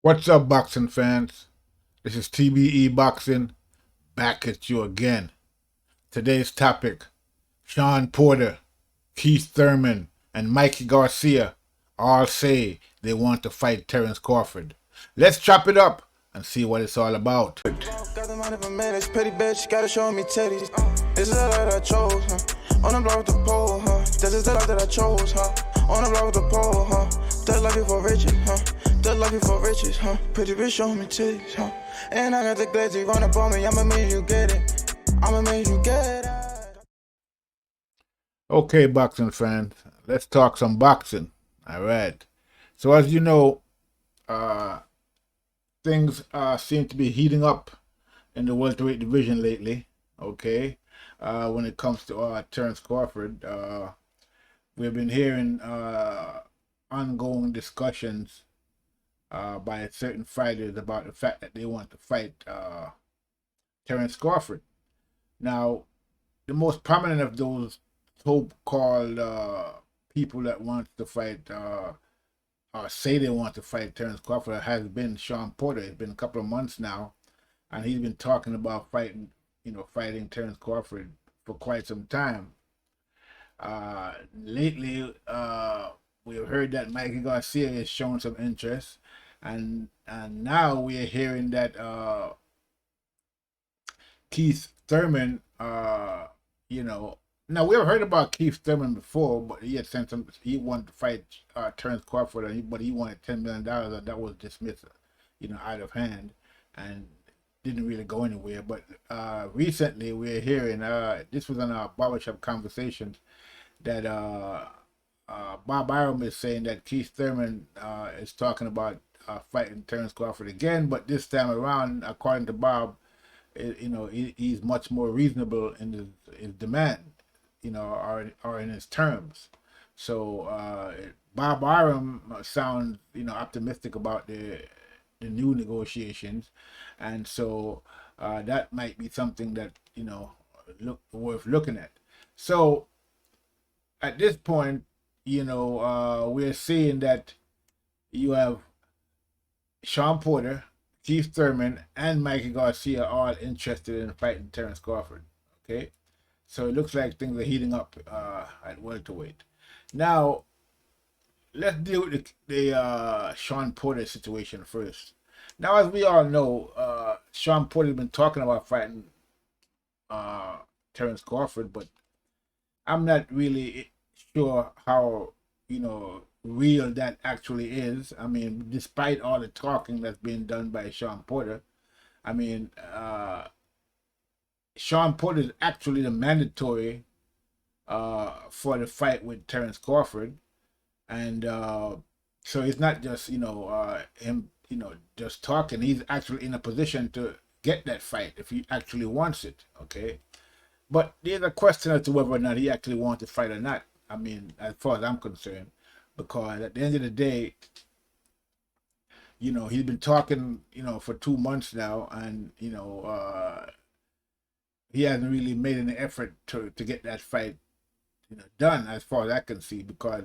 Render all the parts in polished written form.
What's up, boxing fans? This is TBE Boxing back at you again. Today's topic: Shawn Porter, Keith Thurman, and Mikey Garcia all say they want to fight Terrence Crawford. Let's chop it up and see what it's all about. Got the money for minutes, pretty bitch, gotta show me titties. This is the life that I chose, huh? On the block with the pole, huh? This is the life that I chose, huh? On the block with the pole, huh? That life for riches, huh? That life for riches, huh? Pretty bitch, show me titties, huh? And I got the glitzy run up on me, I'ma make you get it. I'ma make you get it. Okay, boxing fans, let's talk some boxing. All right. So as you know, things seem to be heating up in the welterweight division lately. Okay, when it comes to Terrence Crawford, we've been hearing ongoing discussions by certain fighters about the fact that they want to fight Terrence Crawford. Now, the most prominent of those so-called people that want to fight or say they want to fight Terrence Crawford has been Shawn Porter. It's been a couple of months now, and he's been talking about fighting Terrence Crawford for quite some time. Lately, we have heard that Mikey Garcia has shown some interest, and now we are hearing that Keith Thurman, now we have heard about Keith Thurman before, but he had sent some. He wanted to fight Terrence Crawford, but he wanted $10 million, and that was dismissed, out of hand, and didn't really go anywhere. But recently, we're hearing this was on our barbershop conversations that Bob Iram is saying that Keith Thurman is talking about fighting Terrence Crawford again, but this time around, according to Bob, he's much more reasonable in his demand, or in his terms. So Bob Iram sounds, optimistic about the new negotiations, and so that might be something that worth looking at. So at this point, we're seeing that you have Shawn Porter, Keith Thurman, and Mikey Garcia all interested in fighting Terrence Crawford. Okay, so it looks like things are heating up at welterweight. Now, let's deal with the Shawn Porter situation first. Now, as we all know, Shawn Porter has been talking about fighting Terrence Crawford, but I'm not really sure how real that actually is. I mean, despite all the talking that's being done by Shawn Porter, I mean, Shawn Porter is actually the mandatory for the fight with Terrence Crawford, and so it's not just him just talking. He's actually in a position to get that fight if he actually wants it. Okay, but there's a question as to whether or not he actually wants to fight or not. I mean, as far as I'm concerned, because at the end of the day, he's been talking, for 2 months now, and he hasn't really made any effort to get that fight, done as far as I can see. Because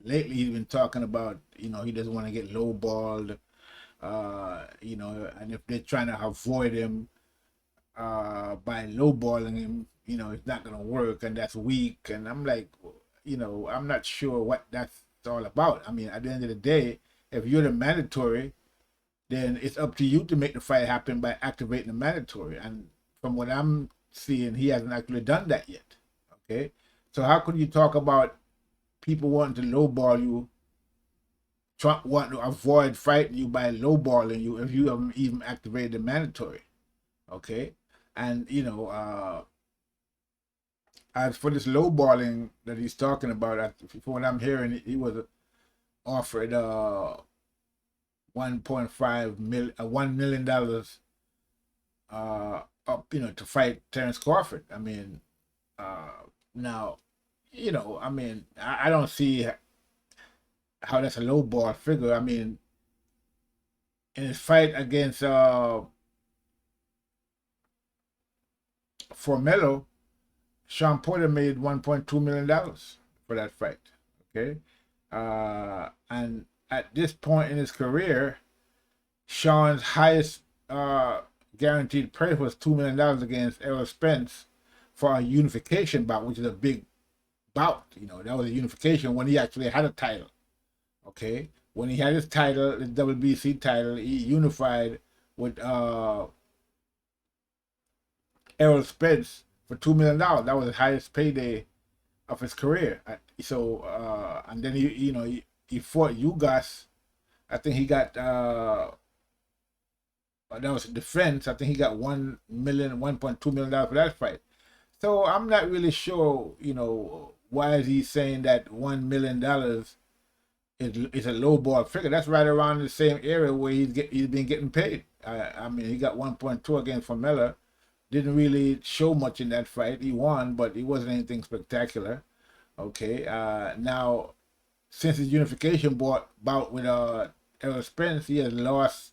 lately he's been talking about, he doesn't want to get lowballed, and if they're trying to avoid him by lowballing him, it's not gonna work, and that's weak. And I'm like, I'm not sure what that's all about. I mean, at the end of the day, if you're the mandatory, then it's up to you to make the fight happen by activating the mandatory. And from what I'm seeing, he hasn't actually done that yet. Okay, so how could you talk about people wanting to lowball you, want to avoid fighting you by lowballing you if you haven't even activated the mandatory? Okay, and as for this lowballing that he's talking about, from what I'm hearing, he was offered 1.5 million, $1 million up, to fight Terrence Crawford. I mean, now, I mean, I don't see how that's a lowball figure. I mean, in his fight against Formelo, Shawn Porter made $1.2 million for that fight. Okay, and at this point in his career, Shawn's highest guaranteed price was $2 million against Errol Spence for a unification bout, which is a big bout. You know, that was a unification when he actually had a title. Okay, when he had his title, the WBC title, he unified with Errol Spence for $2 million. That was the highest payday of his career. So and then he fought Ugas. I think he got that was a defense. I think he got $1.2 million for that fight. So I'm not really sure, why is he saying that $1 million is a low ball figure. That's right around the same area where he's been getting paid. I mean, he got 1.2 against Formella. Didn't really show much in that fight. He won, but it wasn't anything spectacular. Okay. Now, since his unification bout with Errol Spence, he has lost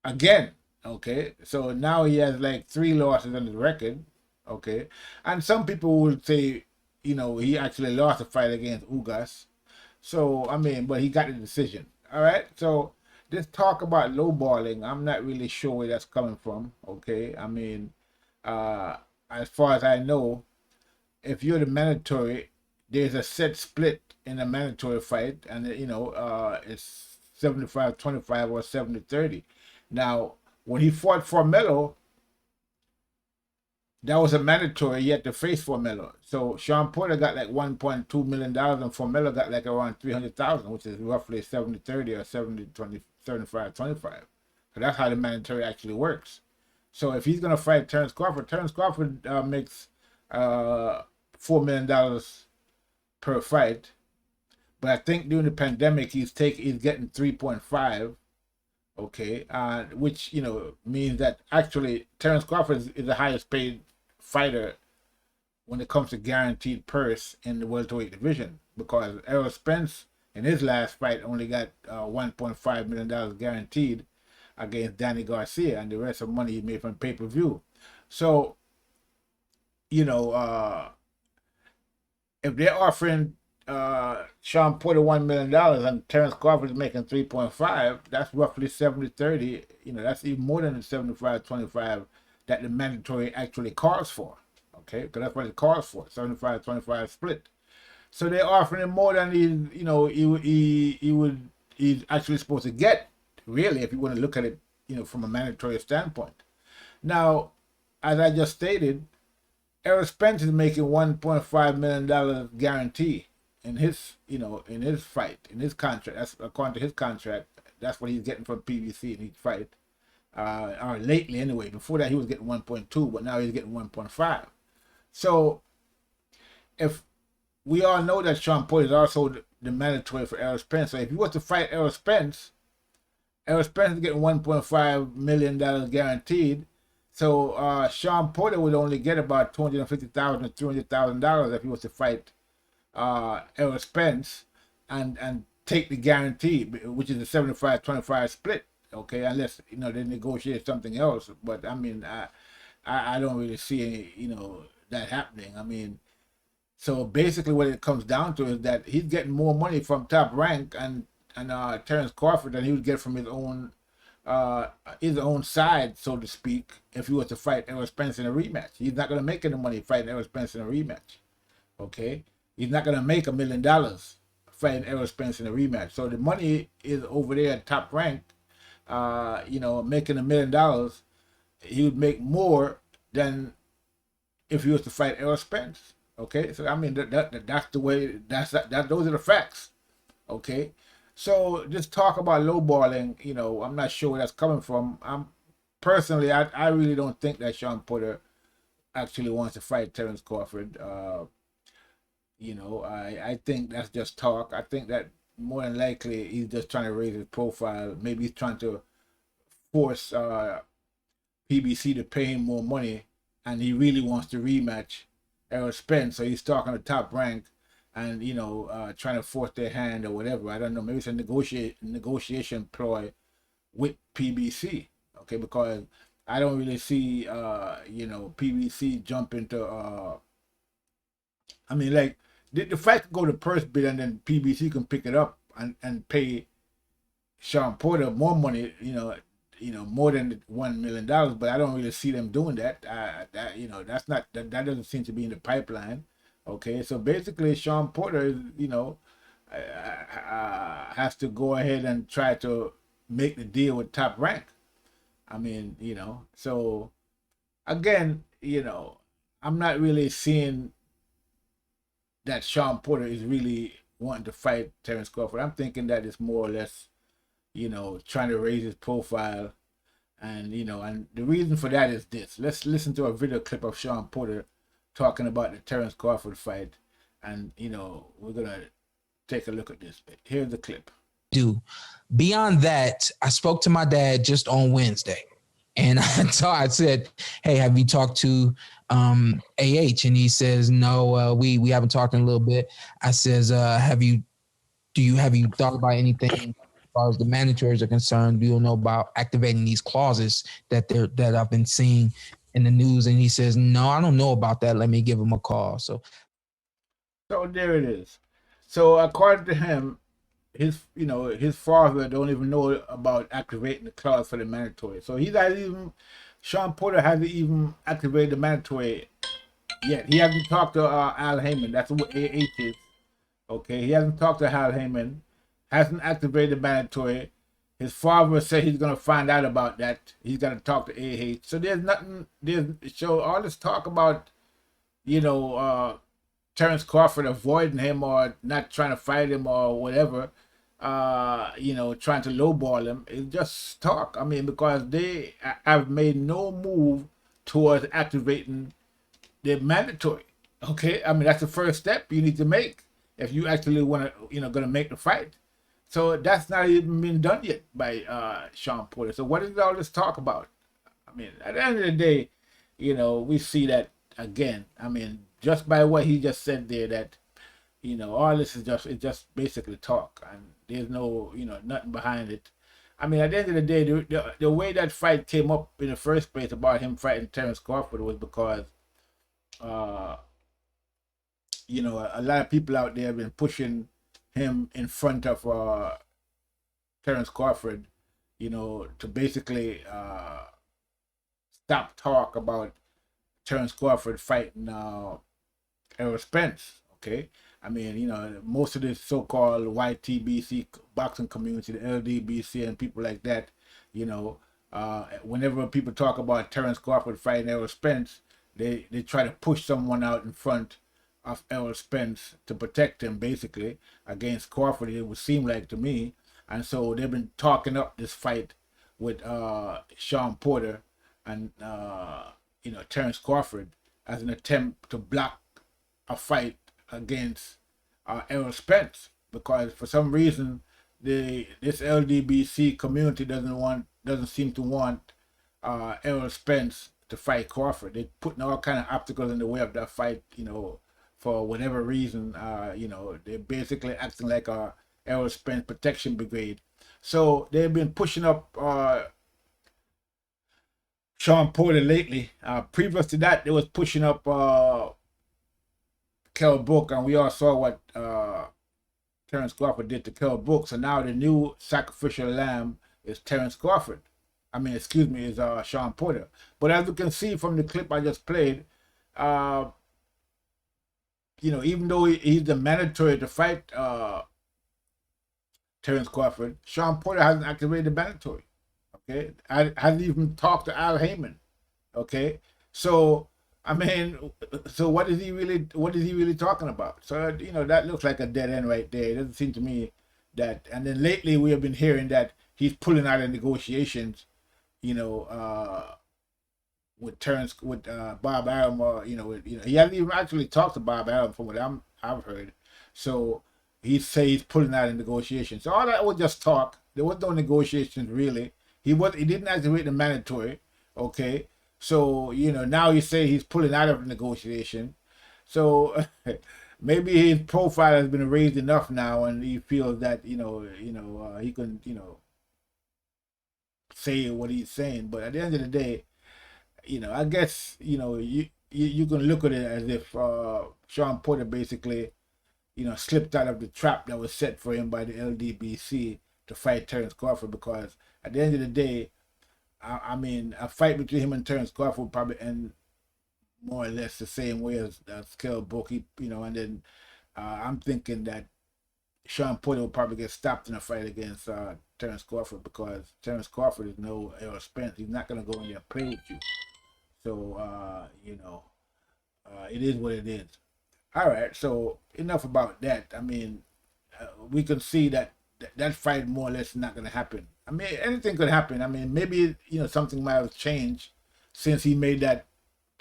again. Okay. So now he has like 3 losses on his record. Okay. And some people would say, he actually lost a fight against Ugas. So, I mean, but he got the decision. All right. So, this talk about lowballing, I'm not really sure where that's coming from. Okay. I mean, as far as I know, if you're the mandatory, there's a set split in a mandatory fight, and it's 75-25 or 70-30. Now, when he fought Formella, that was a mandatory. He had to face Formella. So Shawn Porter got like $1.2 million, and Formella got like around $300,000, which is roughly 70-30 or 70-20, 75-25. So that's how the mandatory actually works. So if he's gonna fight Terrence Crawford makes $4 million per fight. But I think during the pandemic he's getting 3.5. Okay, which means that actually Terrence Crawford is the highest paid fighter when it comes to guaranteed purse in the welterweight division, because Errol Spence in his last fight only got $1.5 million guaranteed against Danny Garcia, and the rest of money he made from pay-per-view. So, if they're offering Shawn Porter $1 million and Terrence Crawford is making 3.5, that's roughly 70-30. That's even more than the 75-25 that the mandatory actually calls for. Okay, because that's what it calls for, 75-25 split. So they're offering him more than he's actually supposed to get, really, if you want to look at it, from a mandatory standpoint. Now, as I just stated, Errol Spence is making $1.5 million guarantee in his fight, in his contract. That's according to his contract. That's what he's getting from PBC in each fight. Or lately anyway. Before that he was getting 1.2, but now he's getting 1.5. So if we all know that Shawn Porter is also the mandatory for Errol Spence. So if you was to fight Errol Spence is getting $1.5 million guaranteed. So Shawn Porter would only get about $250,000 to $300,000 if he was to fight Errol Spence and take the guarantee, which is a 75-25 split. Okay, unless they negotiate something else. But I mean, I don't really see that happening. I mean, so basically what it comes down to is that he's getting more money from Top Rank and Terrence Crawford than he would get from his own side, so to speak, if he was to fight Errol Spence in a rematch. He's not going to make any money fighting Errol Spence in a rematch. Okay, he's not going to make $1 million fighting Errol Spence in a rematch. So the money is over there at Top Rank. Making $1 million, he would make more than if he was to fight Errol Spence. Okay, so I mean that's the way. Those are the facts. Okay, so just talk about lowballing. I'm not sure where that's coming from. Personally, I really don't think that Shawn Porter actually wants to fight Terrence Crawford. I think that's just talk. I think that more than likely he's just trying to raise his profile. Maybe he's trying to force PBC to pay him more money, and he really wants to rematch Errol Spence. So he's talking to Top Rank and trying to force their hand or whatever. I don't know. Maybe it's a negotiation ploy with PBC. Okay, because I don't really see PBC jump into I mean, like, the fight could go to purse bid and then PBC can pick it up and pay Shawn Porter more money, more than $1 million, but I don't really see them doing that. That's not that doesn't seem to be in the pipeline. Okay, so basically, Shawn Porter, has to go ahead and try to make the deal with Top Rank. I mean, so again, I'm not really seeing that Shawn Porter is really wanting to fight Terrence Crawford. I'm thinking that it's more or less, trying to raise his profile. And, and the reason for that is this. Let's listen to a video clip of Shawn Porter talking about the Terrence Crawford fight. And, we're going to take a look at this. Here's the clip. Beyond that, I spoke to my dad just on Wednesday. And I said, hey, have you talked to AH? And he says, no, we haven't talked in a little bit. I says, have you thought about anything as far as the mandatories are concerned? Do you know about activating these clauses that I've been seeing in the news? And he says, no, I don't know about that. Let me give him a call. So there it is. So according to him, his father don't even know about activating the clause for the mandatory. So Shawn Porter hasn't even activated the mandatory yet. He hasn't talked to Al Heyman. That's what AH is. Okay, he hasn't talked to Al Heyman. Hasn't activated the mandatory. His father said he's gonna find out about that. He's gonna talk to AH. So there's nothing. So all this talk about, Terrence Crawford avoiding him or not trying to fight him or whatever, trying to lowball him, it's just talk. I mean, because they have made no move towards activating the mandatory. Okay, I mean, that's the first step you need to make if you actually want to, going to make the fight. So that's not even been done yet by Shawn Porter. So what is all this talk about? I mean, at the end of the day, we see that again. I mean, just by what he just said there, that all this is just basically talk, and there's no nothing behind it. I mean, at the end of the day, the way that fight came up in the first place about him fighting Terrence Crawford was because a lot of people out there have been pushing him in front of Terrence Crawford, to basically stop talk about Terrence Crawford fighting Errol Spence. Okay, I mean, most of this so-called YTBC boxing community, the LDBC and people like that, whenever people talk about Terrence Crawford fighting Errol Spence, they try to push someone out in front of Errol Spence to protect him, basically, against Crawford, it would seem like to me. And so they've been talking up this fight with Shawn Porter and Terrence Crawford as an attempt to block a fight against Errol Spence, because for some reason this LDBC community doesn't seem to want Errol Spence to fight Crawford. They're putting all kind of obstacles in the way of that fight, for whatever reason. They're basically acting like a Errol Spence protection brigade. So they've been pushing up Shawn Porter lately. Previous to that, they was pushing up Kell Brook, and we all saw what Terrence Crawford did to Kell Brook. So now the new sacrificial lamb is Terrence Crawford. Is Shawn Porter. But as you can see from the clip I just played, even though he's the mandatory to fight Terrence Crawford, Shawn Porter hasn't activated the mandatory. Okay, hasn't even talked to Al Heyman. Okay, so so what is he really talking about? So that looks like a dead end right there. It doesn't seem to me that. And then lately we have been hearing that he's pulling out of negotiations, with Bob Arum, he hasn't even actually talked to Bob Arum from what I've heard. So he's pulling out of negotiations. So all that was just talk. There was no negotiations really. He didn't activate the mandatory. Okay. So, now you say he's pulling out of the negotiation. So maybe his profile has been raised enough now, and he feels that, he can, say what he's saying. But at the end of the day, I guess, you can look at it as if Shawn Porter basically, slipped out of the trap that was set for him by the LDBC to fight Terrence Crawford, because at the end of the day, I mean, a fight between him and Terrence Crawford would probably end more or less the same way as Kell Brook, you know, and then I'm thinking that Shawn Porter will probably get stopped in a fight against Terrence Crawford, because Terrence Crawford is no Errol Spence. He's not going to go in there and play with you. So, you know, it is what it is. All right, so enough about that. I mean, we can see that that fight more or less is not going to happen. I mean, anything could happen. I mean, maybe, you know, something might have changed since he made that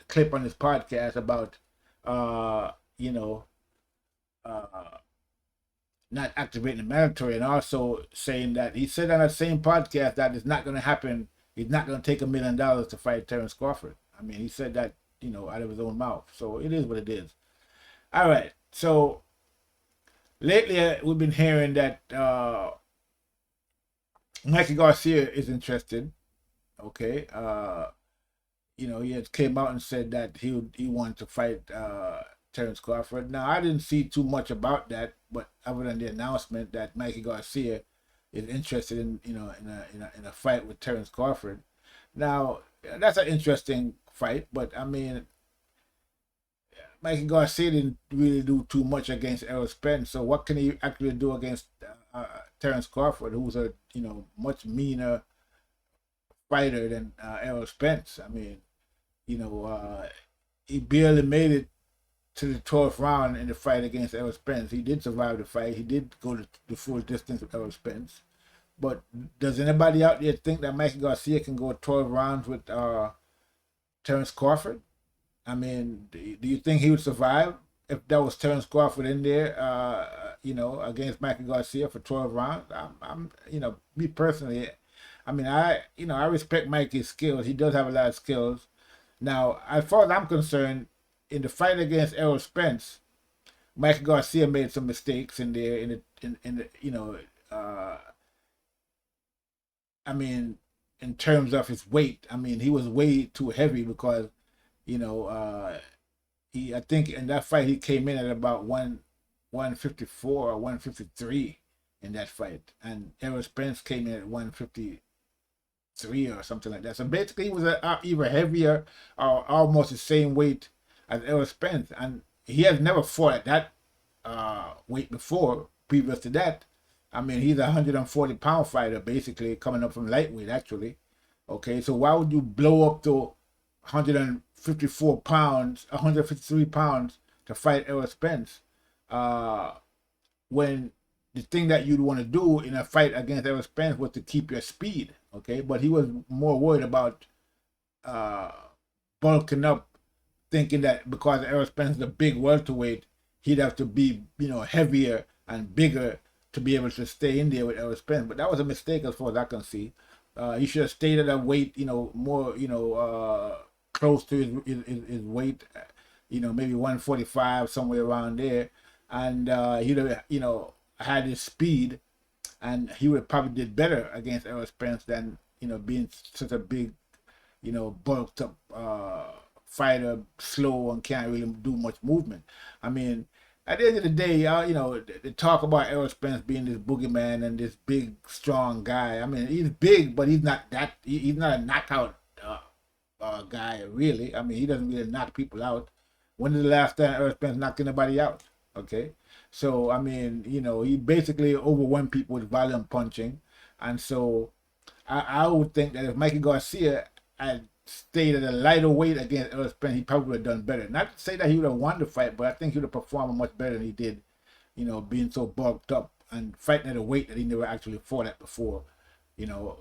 clip on his podcast about, you know, not activating the mandatory, and also saying that he said on that same podcast that it's not going to happen. He's not going to take $1 million to fight Terrence Crawford. I mean, he said that, you know, out of his own mouth. So it is what it is. All right. So lately we've been hearing that Mikey Garcia is interested. Okay. You know, he had came out and said that he wanted to fight Terrence Crawford. Now, I didn't see too much about that, but other than the announcement that Mikey Garcia is interested in, you know, in a fight with Terrence Crawford. Now, that's an interesting fight, but I mean, Mikey Garcia didn't really do too much against Errol Spence. So what can he actually do against Terrence Crawford, who's a, you know, much meaner fighter than Errol Spence? I mean, you know, he barely made it to the 12th round in the fight against Errol Spence. He did survive the fight. He did go to the full distance with Errol Spence. But does anybody out there think that Mikey Garcia can go 12 rounds with Terrence Crawford? I mean, do you think he would survive if that was Terrence Crawford in there, you know, against Mikey Garcia for 12 rounds? I'm, you know, me personally, I mean, you know, I respect Mikey's skills. He does have a lot of skills. Now, as far as I'm concerned, in the fight against Errol Spence, Mikey Garcia made some mistakes in there. In the you know, I mean, in terms of his weight, I mean, he was way too heavy because, you know, I think in that fight he came in at about 154 or 153 in that fight, and Errol Spence came in at 153 or something like that. So basically, he was either heavier or almost the same weight as Errol Spence, and he has never fought at that weight before. Previous to that, I mean, he's a 140-pound fighter, basically coming up from lightweight, actually. Okay, so why would you blow up to 154 pounds, 153 pounds to fight Errol Spence when the thing that you'd want to do in a fight against Errol Spence was to keep your speed? Okay, but he was more worried about bulking up, thinking that because Errol Spence is a big welterweight, he'd have to be, you know, heavier and bigger to be able to stay in there with Errol Spence. But that was a mistake as far as I can see. He should have stayed at a weight, you know, more, you know, close to his weight, you know, maybe 145, somewhere around there. And he'd have, you know, had his speed, and he would probably did better against Errol Spence than, you know, being such a big, you know, bulked up fighter, slow and can't really do much movement. I mean, at the end of the day, you know, they talk about Errol Spence being this boogeyman and this big, strong guy. I mean, he's big, but he's not that. He's not a knockout guy, really. I mean, he doesn't really knock people out. When is the last time Errol Spence knocked anybody out? Okay, so I mean, you know, he basically overwhelmed people with volume punching, and so I would think that if Mikey Garcia had stayed at a lighter weight against Errol Spence, he probably would have done better. Not to say that he would have won the fight, but I think he would have performed much better than he did, you know, being so bulked up and fighting at a weight that he never actually fought at before, you know.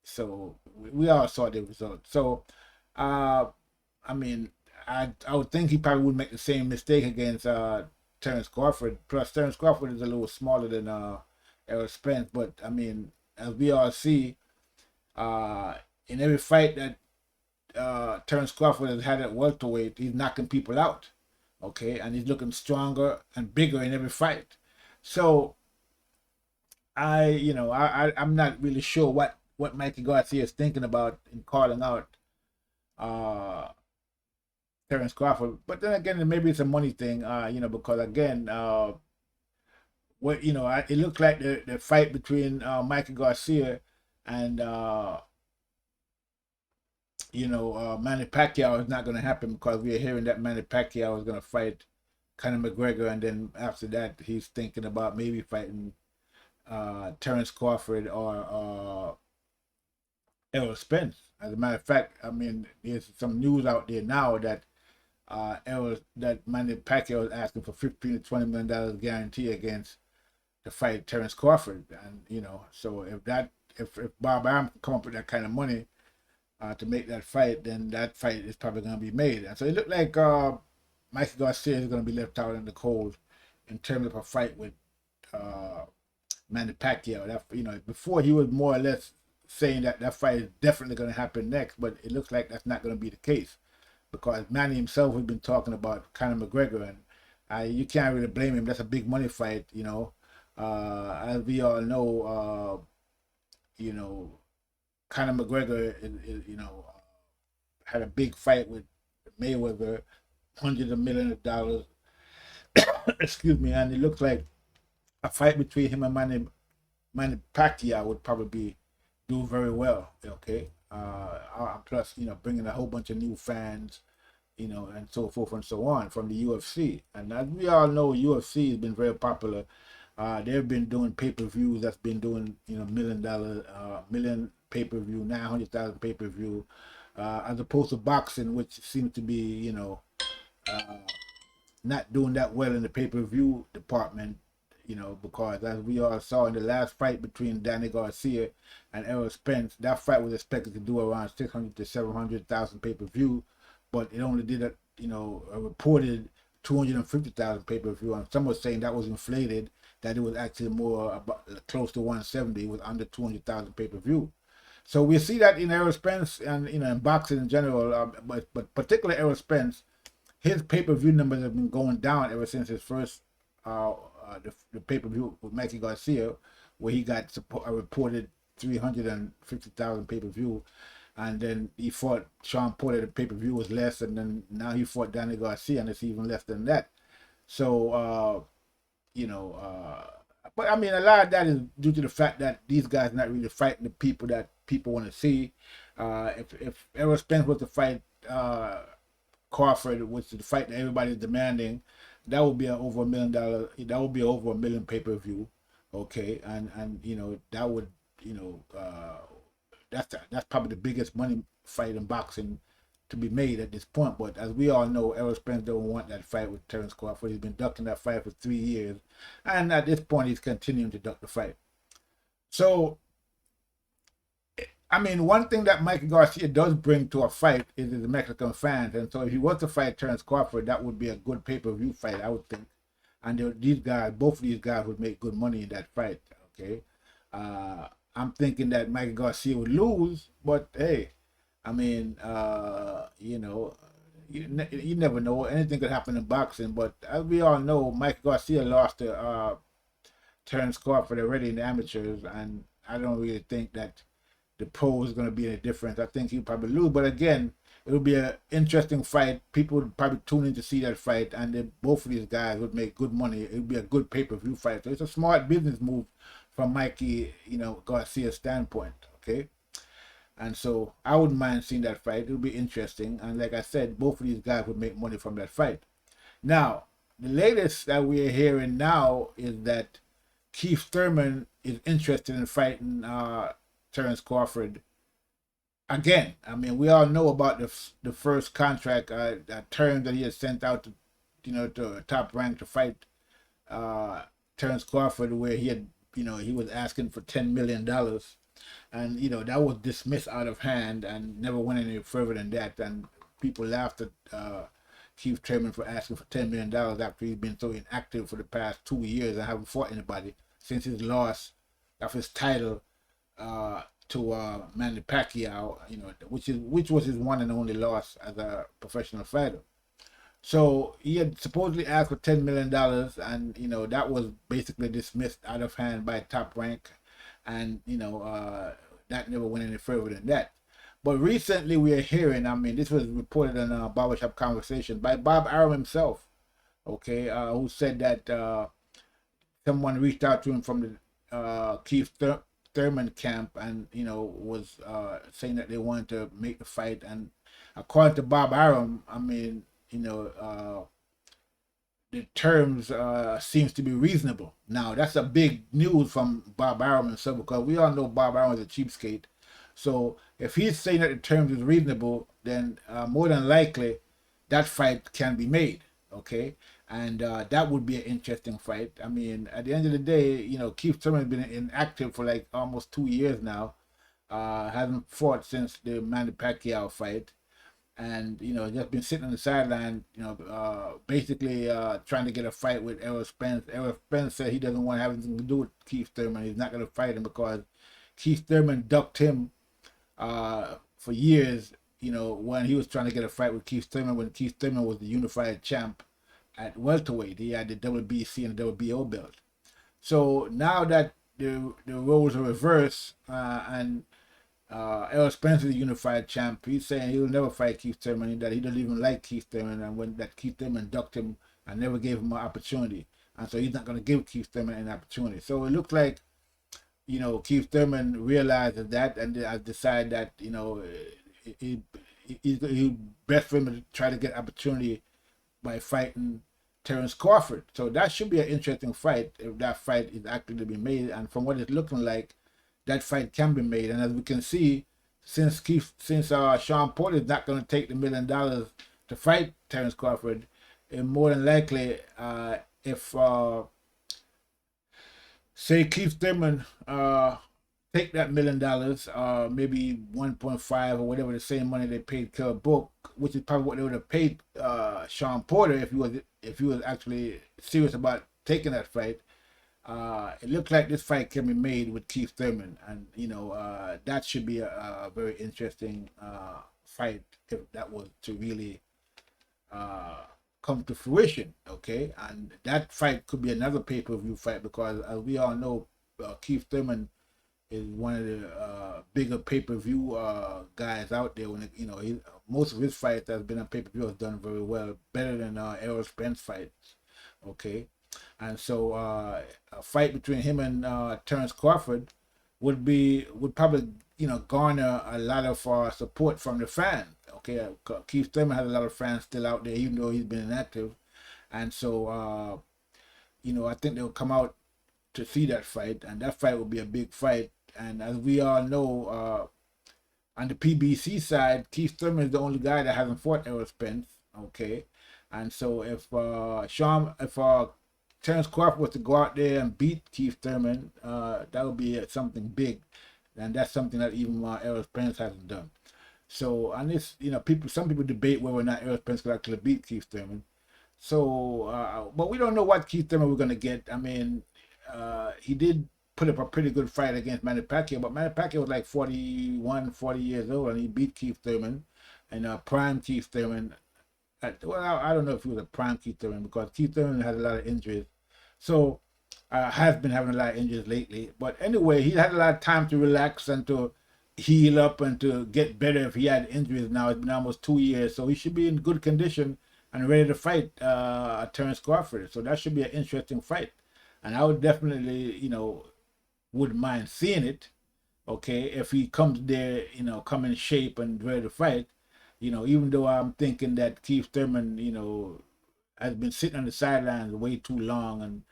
So we all saw the result. So, I mean, I would think he probably would make the same mistake against Terrence Crawford. Plus, Terrence Crawford is a little smaller than Errol Spence. But, I mean, as we all see, in every fight that Terrence Crawford has had at welterweight, he's knocking people out, okay? And he's looking stronger and bigger in every fight. So, I'm not really sure what Mikey Garcia is thinking about in calling out Terrence Crawford. But then again, maybe it's a money thing, you know, because again, what it looked like the fight between Mikey Garcia and Manny Pacquiao is not going to happen, because we are hearing that Manny Pacquiao is going to fight Conor McGregor, and then after that he's thinking about maybe fighting Terrence Crawford or Errol Spence. As a matter of fact, I mean, there's some news out there now that that Manny Pacquiao is asking for $15 to $20 million guarantee against the fight Terrence Crawford, and so if Bob Arum come up with that kind of money to make that fight, then that fight is probably going to be made. And so it looked like Mikey Garcia is going to be left out in the cold in terms of a fight with Manny Pacquiao. That before he was more or less saying that fight is definitely going to happen next, but it looks like that's not going to be the case, because Manny himself has been talking about Conor McGregor, and you can't really blame him. That's a big money fight, as we all know. Conor McGregor had a big fight with Mayweather, hundreds of millions of dollars. Excuse me, and it looks like a fight between him and Manny Pacquiao would probably do very well. Okay, plus bringing a whole bunch of new fans, and so forth and so on from the UFC. And as we all know, UFC has been very popular. They've been doing pay-per-views that's been doing million pay-per-view, 900,000 pay-per-view, as opposed to boxing, which seems to be not doing that well in the pay-per-view department, because as we all saw in the last fight between Danny Garcia and Errol Spence, that fight was expected to do around 600 to 700,000 pay-per-view, but it only did a reported 250,000 pay-per-view, and some were saying that was inflated, that it was actually more about close to 170. It was under 200,000 pay-per-view. So we see that in Errol Spence and in boxing in general, but particularly Errol Spence, his pay-per-view numbers have been going down ever since his first the pay-per-view with Mikey Garcia, where he got a reported 350,000 pay-per-view, and then he fought Shawn Porter. The pay-per-view was less, and then now he fought Danny Garcia, and it's even less than that. So but I mean, a lot of that is due to the fact that these guys are not really fighting the people that people want to see. If Errol Spence was to fight Crawford, which is the fight that everybody's demanding, that would be over $1 million. That would be over $1 million pay-per-view. Okay, and that would that's probably the biggest money fight in boxing to be made at this point. But as we all know, Errol Spence don't want that fight with Terrence Crawford. He's been ducking that fight for 3 years, and at this point he's continuing to duck the fight. So I mean, one thing that Mikey Garcia does bring to a fight is the Mexican fans, and so if he was to fight Terrence Crawford, that would be a good pay-per-view fight, I would think. And both of these guys would make good money in that fight. Okay, I'm thinking that Mikey Garcia would lose, but hey, I mean, you never know. Anything could happen in boxing. But as we all know, Mikey Garcia lost to Terrence Crawford already in the amateurs, and I don't really think that the pros is going to be any difference. I think he'll probably lose. But again, it'll be an interesting fight. People would probably tune in to see that fight, and then both of these guys would make good money. It would be a good pay-per-view fight. So it's a smart business move from Mikey, Garcia's standpoint. Okay. And so I wouldn't mind seeing that fight. It'll be interesting. And like I said, both of these guys would make money from that fight. Now, the latest that we're hearing now is that Keith Thurman is interested in fighting Terrence Crawford again. I mean, we all know about the first contract term that he had sent out to Top Rank to fight Terrence Crawford, where he had he was asking for $10 million. And that was dismissed out of hand and never went any further than that. And people laughed at Keith Thurman for asking for $10 million after he's been so inactive for the past 2 years and haven't fought anybody since his loss of his title to Manny Pacquiao, which was his one and only loss as a professional fighter. So he had supposedly asked for $10 million, and that was basically dismissed out of hand by Top Rank. And that never went any further than that. But recently we are hearing, I mean, this was reported in a barbershop conversation by Bob Arum himself, okay, who said that someone reached out to him from the Keith Thurman camp, and was saying that they wanted to make the fight. And according to Bob Arum, I mean, the terms seems to be reasonable. Now that's a big news from Bob Arum himself, because we all know Bob Arum is a cheapskate. So if he's saying that the terms is reasonable, then more than likely that fight can be made. Okay, and that would be an interesting fight. I mean, at the end of the day, Keith Thurman has been inactive for like almost 2 years now. Hasn't fought since the Manny Pacquiao fight, and just been sitting on the sideline. Basically trying to get a fight with Errol Spence. Errol Spence said he doesn't want to have anything to do with Keith Thurman. He's not going to fight him because Keith Thurman ducked him for years. When he was trying to get a fight with Keith Thurman, when Keith Thurman was the unified champ at welterweight, he had the WBC and the WBO belt. So now that the roles are reversed, and Errol Spence is the unified champ, he's saying he will never fight Keith Thurman, that he doesn't even like Keith Thurman, and when that Keith Thurman ducked him and never gave him an opportunity, and so he's not going to give Keith Thurman an opportunity. So it looks like Keith Thurman realizes that, and I decided that it's best for him to try to get opportunity by fighting Terrence Crawford. So that should be an interesting fight if that fight is actually to be made. And from what it's looking like, that fight can be made. And as we can see, since Shawn Porter is not going to take the $1 million to fight Terrence Crawford, and more than likely, if say Keith Thurman take that $1 million, maybe 1.5 or whatever, the same money they paid Kell Brook, which is probably what they would have paid Shawn Porter if he was actually serious about taking that fight. It looks like this fight can be made with Keith Thurman, and that should be a very interesting fight if that was to really come to fruition. Okay, and that fight could be another pay-per-view fight, because as we all know, Keith Thurman is one of the bigger pay-per-view guys out there. When most of his fights that has been on pay-per-view has done very well, better than Errol Spence fights. Okay, and so a fight between him and Terrence Crawford would probably garner a lot of support from the fans. Okay, Keith Thurman has a lot of fans still out there, even though he's been inactive, and so I think they'll come out to see that fight, and that fight will be a big fight. And as we all know, on the PBC side, Keith Thurman is the only guy that hasn't fought Errol Spence. Okay, and so if Terrence Crawford was to go out there and beat Keith Thurman, that would be something big, and that's something that even Errol Spence hasn't done. So, and this, some people debate whether or not Errol Spence could actually beat Keith Thurman. So, but we don't know what Keith Thurman we're gonna get. I mean, he did put up a pretty good fight against Manny Pacquiao, but Manny Pacquiao was like 40 years old, and he beat Keith Thurman, and prime Keith Thurman. I don't know if he was a prime Keith Thurman, because Keith Thurman had a lot of injuries, so has been having a lot of injuries lately. But anyway, he had a lot of time to relax and to heal up and to get better if he had injuries. Now it's been almost 2 years, so he should be in good condition and ready to fight Terrence Crawford. So that should be an interesting fight, and I would definitely, wouldn't mind seeing it. Okay, if he comes there, come in shape and ready to fight. Even though I'm thinking that Keith Thurman, has been sitting on the sidelines way too long, and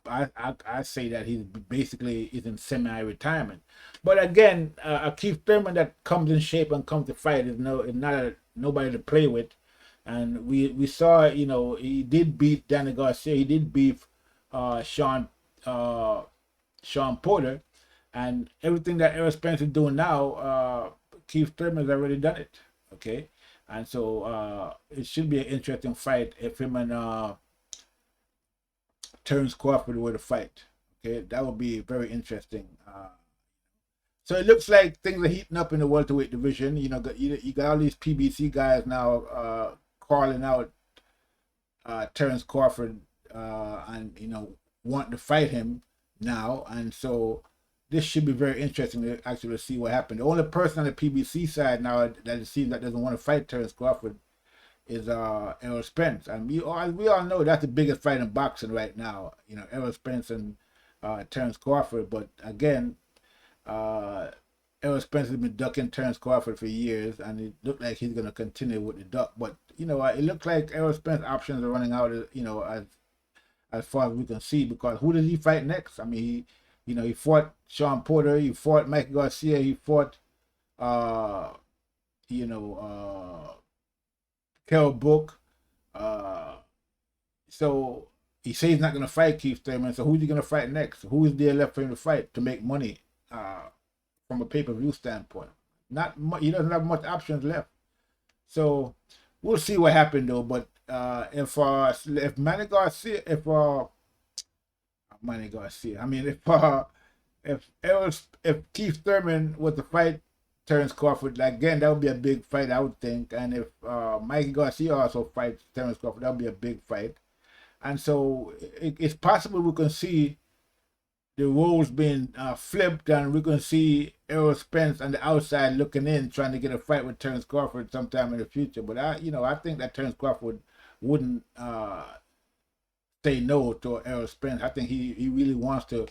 I say that he's basically is in semi-retirement. But again, a Keith Thurman that comes in shape and comes to fight is not nobody to play with. And we saw, he did beat Danny Garcia, he did beat Shawn Porter, and everything that Errol Spence is doing now, Keith Thurman has already done it. Okay, and so it should be an interesting fight if him and Terrence Crawford were to fight. Okay, that would be very interesting. So it looks like things are heating up in the welterweight division. You got all these PBC guys now calling out Terrence Crawford and wanting to fight him now, and so this should be very interesting to actually see what happened. The only person on the PBC side now that it seems that doesn't want to fight Terrence Crawford is Errol Spence, and we all know that's the biggest fight in boxing right now. You know, Errol Spence and Terrence Crawford. But again, Errol Spence has been ducking Terrence Crawford for years, and it looked like he's going to continue with the duck. But you know, it looked like Errol Spence options are running out. You know, as far as we can see, because who does he fight next? I mean, he fought Shawn Porter, he fought Mikey Garcia, he fought Kell Brook. So he says he's not going to fight Keith Thurman. So who's he going to fight next? Who is there left for him to fight to make money from a pay-per-view standpoint? Not much, he doesn't have much options left. So we'll see what happened though. But if Manny Garcia, if Keith Thurman was to fight Terrence Crawford, again, that would be a big fight, I would think. And if Mikey Garcia also fights Terrence Crawford, that would be a big fight. And so it's possible we can see the roles being flipped, and we can see Errol Spence on the outside looking in, trying to get a fight with Terrence Crawford sometime in the future. But I think that Terrence Crawford wouldn't say no to Errol Spence. I think he really wants to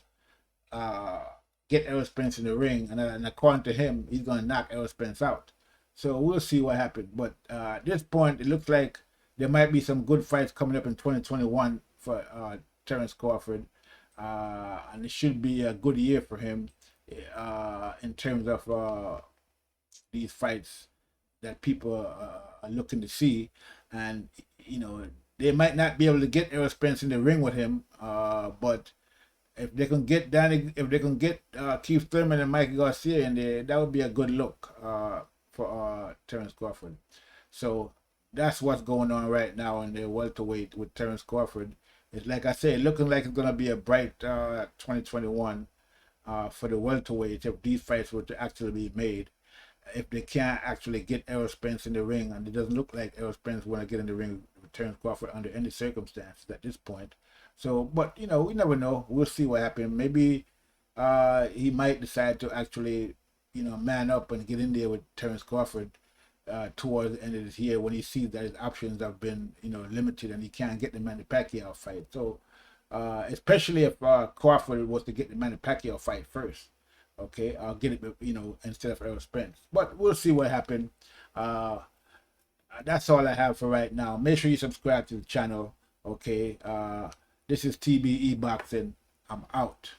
get Errol Spence in the ring, and according to him, he's going to knock Errol Spence out. So we'll see what happens. But at this point, it looks like there might be some good fights coming up in 2021 for Terrence Crawford, and it should be a good year for him in terms of these fights that people are looking to see. And they might not be able to get Errol Spence in the ring with him, but if they can get Keith Thurman and Mikey Garcia in there, that would be a good look for Terrence Crawford. So that's what's going on right now in the welterweight with Terrence Crawford. It's like I said, looking like it's gonna be a bright 2021 for the welterweight if these fights were to actually be made. If they can't actually get Errol Spence in the ring, and it doesn't look like Errol Spence want to get in the ring with Terrence Crawford under any circumstances at this point. So, but we never know. We'll see what happens. Maybe he might decide to actually, man up and get in there with Terrence Crawford towards the end of this year when he sees that his options have been, limited and he can't get the Manny Pacquiao fight. So, especially if Crawford was to get the Manny Pacquiao fight first, okay, I'll get it, instead of Errol Spence. But we'll see what happens. That's all I have for right now. Make sure you subscribe to the channel, okay. This is TBE Boxing. I'm out.